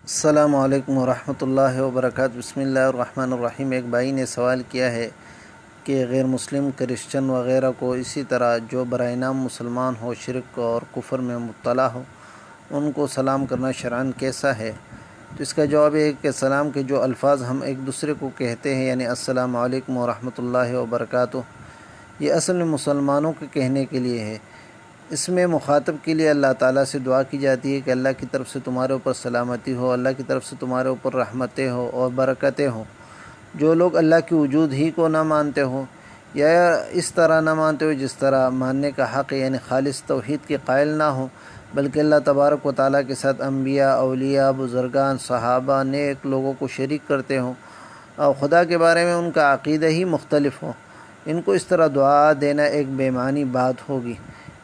السلام علیکم ورحمۃ اللہ وبرکاتہ۔ بسم اللہ الرحمن الرحیم۔ ایک بھائی نے سوال کیا ہے کہ غیر مسلم کرسچن وغیرہ کو اسی طرح جو برائے نام مسلمان ہو، شرک اور کفر میں مبتلا ہو، ان کو سلام کرنا شرعاً کیسا ہے؟ تو اس کا جواب یہ ہے کہ سلام کے جو الفاظ ہم ایک دوسرے کو کہتے ہیں، یعنی السلام علیکم ورحمۃ اللہ وبرکاتہ، یہ اصل میں مسلمانوں کے کہنے کے لیے ہے۔ اس میں مخاطب کے لیے اللہ تعالیٰ سے دعا کی جاتی ہے کہ اللہ کی طرف سے تمہارے اوپر سلامتی ہو، اللہ کی طرف سے تمہارے اوپر رحمتیں ہو اور برکتیں ہوں۔ جو لوگ اللہ کے وجود ہی کو نہ مانتے ہوں یا اس طرح نہ مانتے ہو جس طرح ماننے کا حق ہے، یعنی خالص توحید کے قائل نہ ہوں، بلکہ اللہ تبارک و تعالیٰ کے ساتھ انبیاء، اولیاء، بزرگان، صحابہ، نیک لوگوں کو شریک کرتے ہوں اور خدا کے بارے میں ان کا عقیدہ ہی مختلف ہو، ان کو اس طرح دعا دینا ایک بے معنی بات ہوگی۔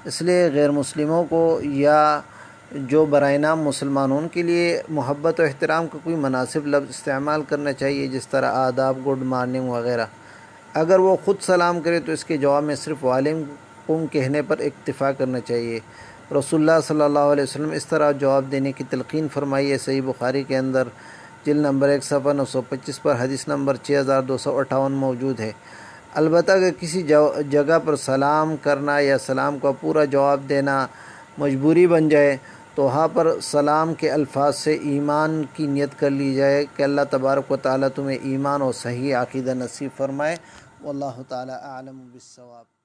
اس لیے غیر مسلموں کو یا جو برائے نام مسلمانوں کے لیے محبت و احترام کا کوئی مناسب لفظ استعمال کرنا چاہیے، جس طرح آداب، گڈ مارننگ وغیرہ۔ اگر وہ خود سلام کرے تو اس کے جواب میں صرف وعلیکم کہنے پر اکتفا کرنا چاہیے۔ رسول اللہ صلی اللہ علیہ وسلم اس طرح جواب دینے کی تلقین فرمائی ہے۔ صحیح بخاری کے اندر جلد نمبر 1 صفحہ 925 پر حدیث نمبر 6258 موجود ہے۔ البتہ اگر کسی جگہ پر سلام کرنا یا سلام کا پورا جواب دینا مجبوری بن جائے تو وہاں پر سلام کے الفاظ سے ایمان کی نیت کر لی جائے کہ اللہ تبارک و تعالیٰ تمہیں ایمان اور صحیح عقیدہ نصیب فرمائے۔ واللہ تعالیٰ اعلم بالصواب۔